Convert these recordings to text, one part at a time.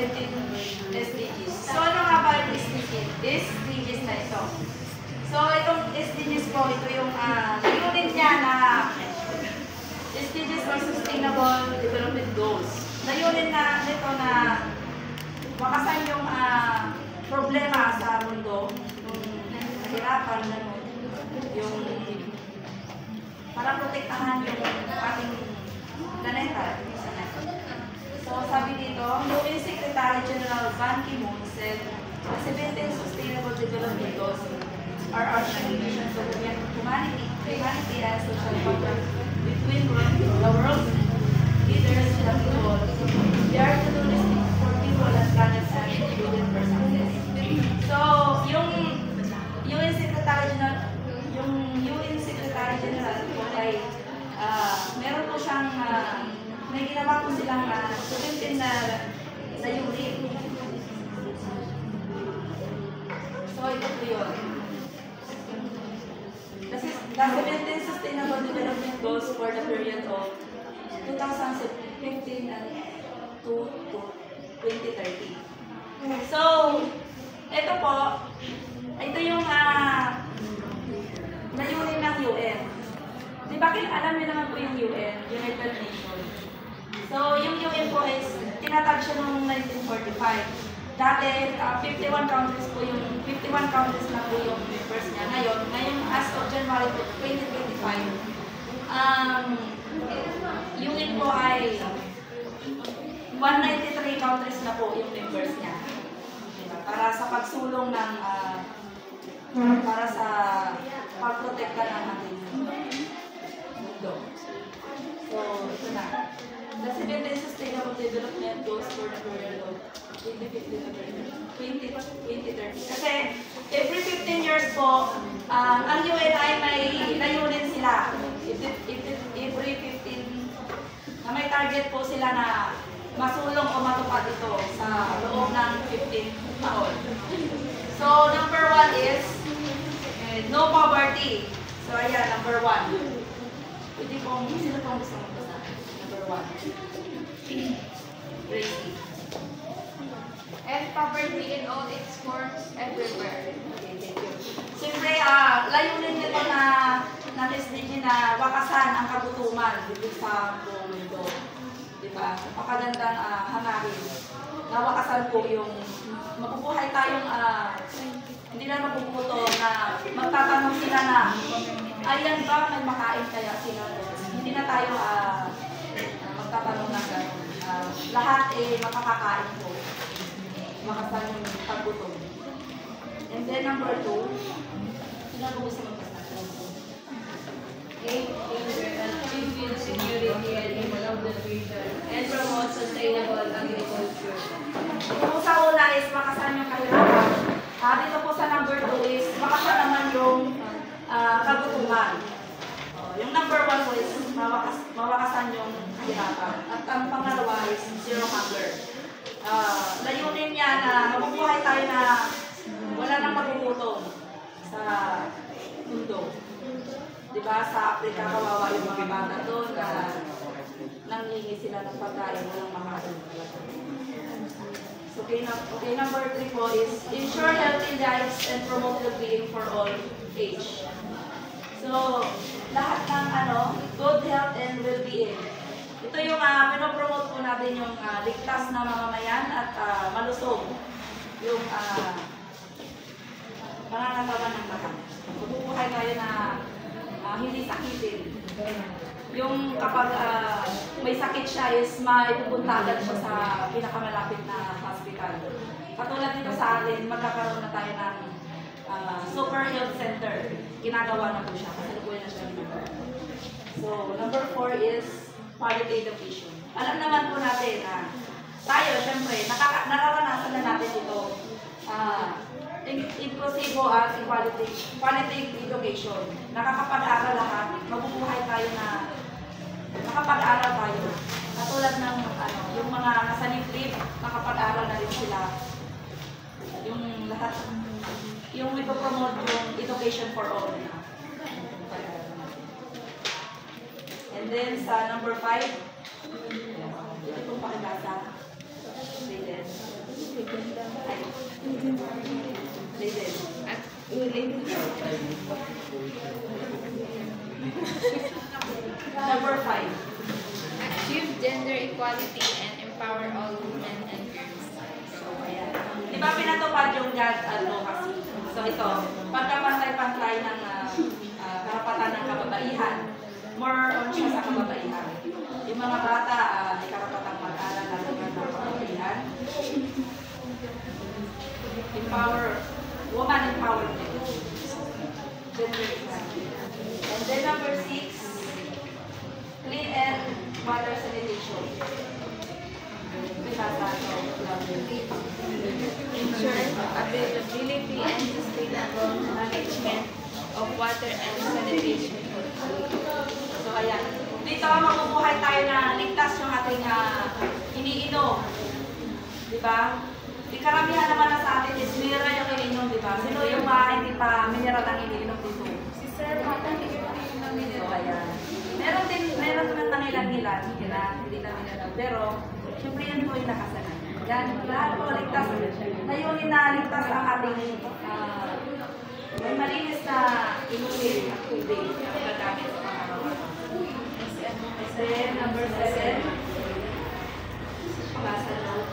17 SDGs. So, ano nga ba yung SDGs na ito? So, itong SDGs po, ito yung unit niya na SDGs or Sustainable Development Goals. Layunin na nito na wakasan yung problema sa mundo, yung nahirapan, yung para protektahan yung ating planeta. So, sabi dito, UN Secretary General Ban Ki-moon said, the 17 Sustainable Development Goals are our contributions to humanity and social contract between the world's leaders and people. They are to do this for people and planet and billion for success. So, yung UN Secretary General po ay meron po siyang may ginawa po silang 17 na unit. So, ito po yun. The 17 Sustainable Development Goals for the period of 2015 and to 2030. So, ito po, ito yung layunin ng UN. Di ba alam niyo naman po yung UN, United Nations. So, yung UN po is, tinatag siya noong 1945. Dati, 51 countries po yung, 51 countries na po yung members niya. Ngayon, as of January 2025, UN po ay 193 countries na po yung members niya. Para sa pagsulong ng, para sa pagprotekta ng ating mundo. So, ito na. The 17 Sustainable Development Goals for the period of 2015 to 2030. Kasi every 15 years po, ang UN ay may layunin sila. Every 15, na may target po sila na masulong o matupad ito sa loob ng 15 taon. So, number 1 is no poverty. So, ayan, number 1. Pwede pong, sino pong gusto mo basta? Number 1. Gracie. And poverty in all its forms everywhere. Okay, thank you. Siyempre, layunin nito na ng SDG na wakasan ang kagutuman dito sa buong mundo. Diba? Napakagandang hangarin. Nawakasan po yung mabubuhay tayong hindi na mabubuto na magtatanong sila na ayan ba may makain kaya sila. Hindi na tayo magtatanong na gano'n. Lahat makakakain po. Makasan yung paggutom. And then number 2, sino po gusto magpasal? Achieve food security and development region and promote sustainable agriculture. Ito sa una is makasan yung kahirapan. Dito po sa number 2 is makasan naman yung kagutuman. Yung number 1 po is mawakasan yung kahirapan. At ang pangalawa is zero hunger. Layunin niya na mabubuhay tayo na wala nang magugutom sa mundo. Diba, sa Africa, kawawa yung mga bata doon na nanghingi sila ng pagkain, walang makain. So, okay, number 3 po is ensure healthy lives and promote well-being for all age. So, lahat ng good health and well-being. Ito yung pinopromote po natin yung ligtas na mamamayan at malusog yung pangangatawan ng lahat. Mabubuhay tayo na hindi sakitin. Yung kapag may sakit siya is maipupunta agad siya sa pinakamalapit na hospital. Katulad nito sa atin, magkakaroon na tayo ng super health center. Ginagawa na po siya. Kasalukuyan na siya. So, number 4 is quality education. Alam naman po natin na tayo, syempre, nararanasan na natin ito. Inclusive at quality education. Nakakapag-aral lahat, mabubuhay tayo na nakapag-aral tayo. Katulad ng yung mga nasa liblib, nakapag-aral na rin sila. Yung lahat, yung ipopromote yung education for all. And then sa number 5, ito pong pakibasa. Leaded. Ay. Leaded. At ulit. Number 5. Achieve gender equality and empower all women and girls. So, ayan. Di ba pinatupad yung God advocacy? So, ito, pagkapantay-pantay ng karapatan ng kababaihan. More on siya sa kababaihan. Yung mga bata, may karapatang mag-aral na ng kababaihan. Empower, woman empowerment. Gender equality. And then number 6, clean and water sanitation. Ensure availability and sustainable management of water and sanitation. So, ayan. Dito, mabubuhay tayo na ligtas yung ating iniinom. Diba? Di karamihan naman na sa atin is mineral yung iniinom, diba? Sino yung hindi pa mineral ang iniinom dito? Si Sir, hatang iniinom na So, ayan. Meron naman ng ilan-ilan, hindi na mineral. Pero, syempre yan po yung nakasanan. Yan, lahat po ligtas. Layunin na ligtas ang ating may malinis na inumin at tubig na gagamit sa mga araw-araw. Then, number 7. Pagkasa loob.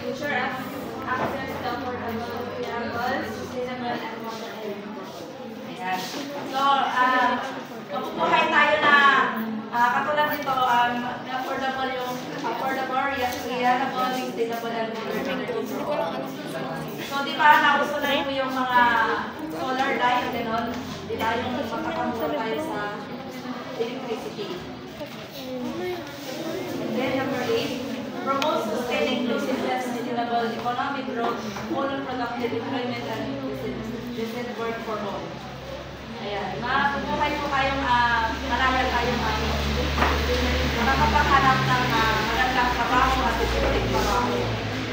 ensure access to affordable, reliable, sustainable, and modern. Ayan. So, mabubuhay tayo na katulad nito, affordable yung affordable, reliable, sustainable, and modern. So, di ba, nauso na yung mga solar light, gano'n? Di ba, yung makakamura tayo sa electricity. And then, number 8, promote sustained inclusive and sustainable economic growth, full productive employment, and decent work for all. Ayan, mabubuhay po tayong malagal tayong makakapaghanap ng magandang trabaho at susunod trabaho.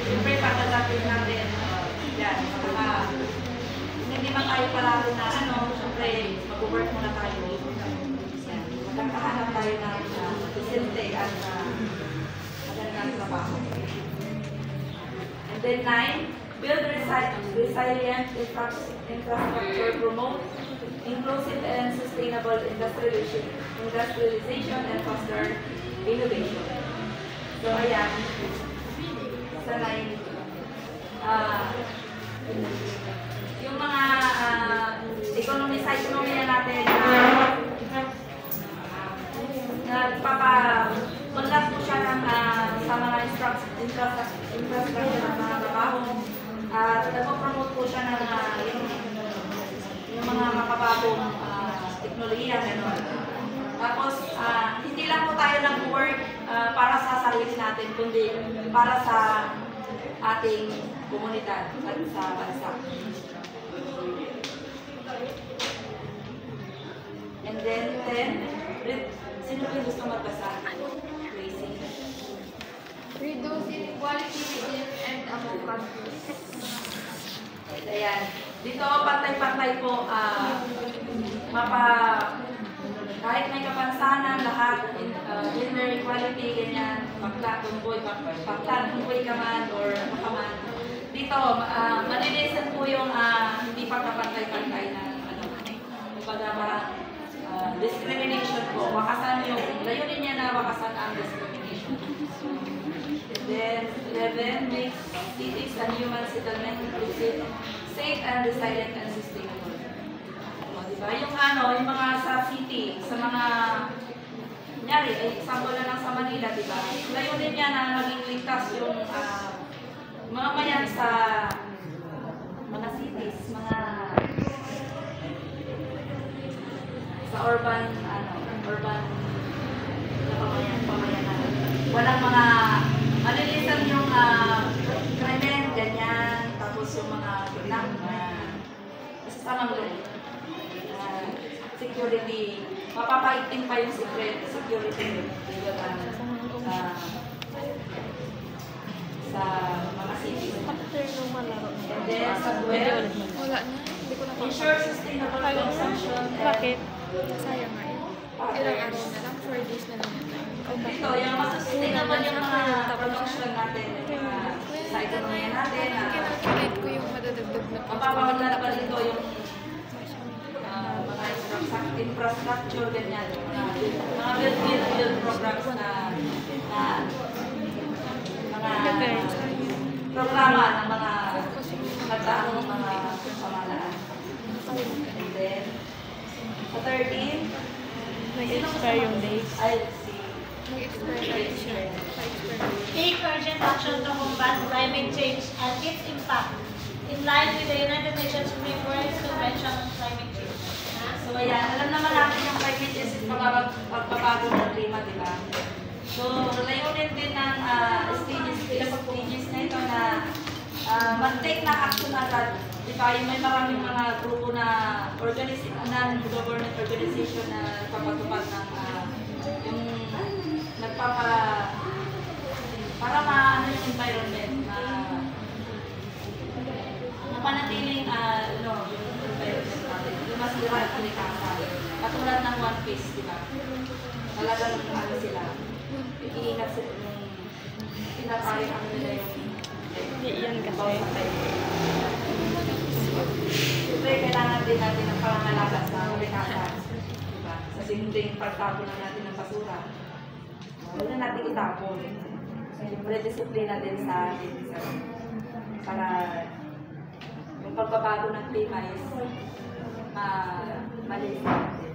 Siyempre, pagkatapos natin, yan, hindi man tayo palalo na siyempre, mag-work muna tayo. Yan, magkakahanap tayo ng decente at magandang trabaho. And then 9, build resilient infrastructure, promote inclusive and sustainable industrialization and foster innovation. So, ayan. Sa 9, yung mga ekonomiya natin nagpapamunlat po siya ng, sa mga infrastructure ng mga trabaho at nagpapromote po siya ng yung mga makabagong teknolohiya, gano'n. Tapos, hindi lang po tayo nag-work para sa sarili natin, kundi para sa ating komunidad at sa bansa. And then, sino yung gusto magbasa? Tracy. Reduce inequality within and among countries. Ayan. Dito, pantay-pantay po, kahit may kapansanan, lahat, gender equality, ganyan, bakla, tumboy ka man, or makaman. Dito, malilisan po yung hindi pagkapantay-pantay na, discrimination po. Wakasan yung, layunin niya na wakasan ang discrimination. And then, 11, make cities and human settlement inclusive, safe and resilient and sustainable. O, diba? Yung yung mga sa city, sa mga, kunyari, example na lang sa Manila, diba? Layunin niya na maging ligtas yung mga mayan sa mga cities, mga sa urban pamayanan. Walang mga malilisan yung krimen, ganyan, tapos yung mga kasasamang loob. Security, mapapaitin pa yung security sa mga cities. And then, sa 12, ensure sustainable consumption and Sayang nga yun. Ilang araw na lang, 4 days na lang yun. dito, yung mas sustainable naman yung mga production natin, yung mga sa ekonomiya natin, na Kinalculate ko yung madadagdag na mapapawala pa dito yung mga infrastructure, ganyan. Mga build programs na mga programa ng mga nagdaang mga pamahalaan. And then, sa 13, Nag-expire yung dates. I'll see. Nag-expire. Take urgent action to combat climate change and its impact in line with the United Nations Framework Convention on Climate Change. So, ayan. Alam naman natin yung climate change is pagbabago ng klima, di ba? So, layunin din ng SDGs na ito na mag-take na action agad. Di ba? Yung may maraming mga grupo na non-government organization na nagpapatupad ng yung para maano yung environment na panatiling yung environment natin. Yung mas dira at kalikasan. Katulad ng One Piece, di ba? Talagang sila. Iingat sila yung pinapayang nila yung Iyan kasi. Siyempre, kailangan din natin ng pangangalaga sa kalikasan. Diba? Sa simpleng pagtapon na natin ng basura. Huwag na natin itapon. Siyempre, disiplina din sa atin. Para yung pagbabago ng klima is malis natin.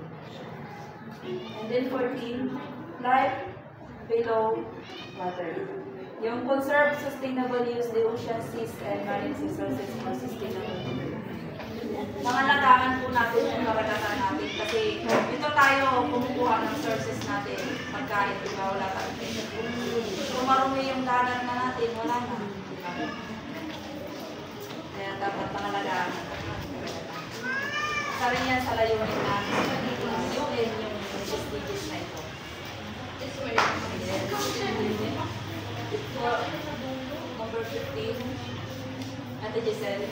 And then 14, life below water. Yung conserve, sustainable use the ocean, seas, and marine resources for sustainable development. Pangalagaan po natin yung karagatan natin kasi dito tayo kumukuha ng sources natin. Pagkain, di ba? Wala tayong kung marumi yung dagat na natin, wala na. Diba? Kaya dapat pangalagaan natin. Isa rin yan sa layunin natin. UN yung SDGs na ito. Number 15, Ate Giselle,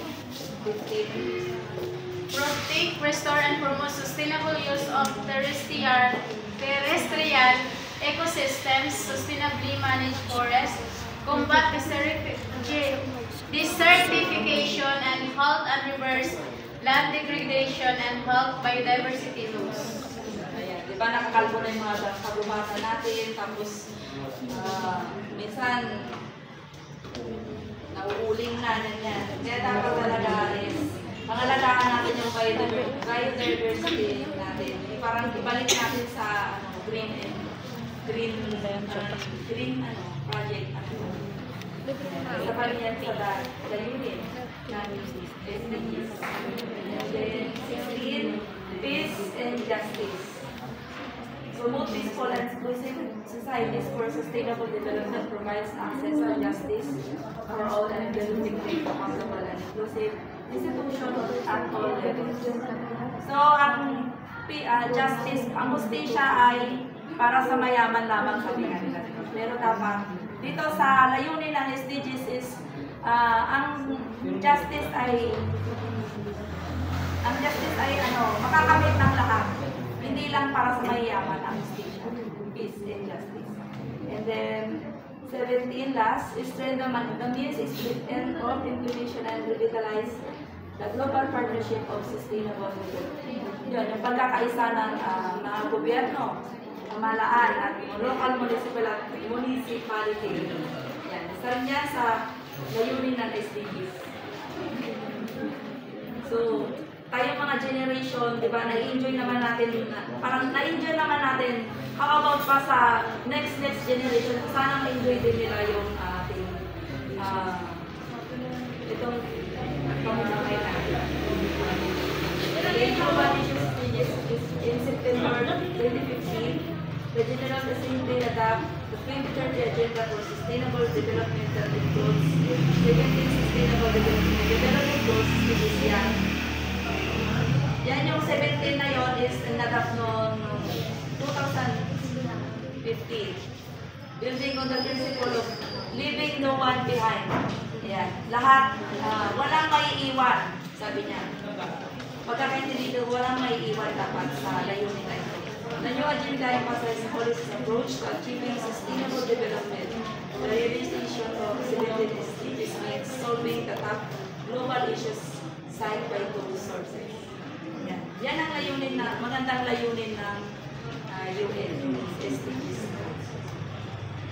15. Protect, restore, and promote sustainable use of terrestrial ecosystems, sustainably manage forests, combat desertification, and halt and reverse land degradation, and help biodiversity loss. Ayan, di ba nakakalbo na yung mga kagubatan natin, tapos minsan nauuling na ganyan. Kaya dapat talaga is pangalagaan natin yung biodiversity natin. Parang ibalik natin sa green project. Isa pa rin yan sa layunin natin SDGs. And then 16, peace and justice. Promote peaceful and inclusive societies for sustainable development, provides access to justice for all and developing responsible and inclusive institutions at all levels. So, ang justice, ang hustisya ay para sa mayaman lamang sabi nga nila. Pero dapat dito sa layunin ng SDGs is ang justice ay makakamit ng lahat. Hindi lang para sa mayayaman ang hustisya. Peace and justice. And then 17 last is strengthen the means of implementation and revitalize the global partnership of sustainable development. Yun, yung pagkakaisa ng mga gobyerno, pamahalaan at local municipality. Yan, isa rin yan sa layunin ng SDGs. So, tayong mga generation, di ba, na-enjoy naman natin, parang na-enjoy naman natin, how about pa sa next generation, sana ma-enjoy din nila yung ating, itong pamumuhay natin. In September 2015, the General Assembly adopted the 2030 Agenda for Sustainable Development that includes 17 Sustainable Development Goals to this year. Yan yung 17 na yon is nadap noong 2015. Building on the principle of leaving no one behind. Yan. Lahat, walang maiiwan, sabi niya. Pagkakaintindi, walang maiiwan dapat sa layunin na ito. The new agenda emphasizes policy's approach to achieving sustainable development, the realization of selected SDGs means solving the top global issues cited by two sources. Yan ang layunin na, magandang layunin ng UN, SDGs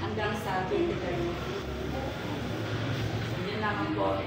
hanggang sa 2030. Yun lang po.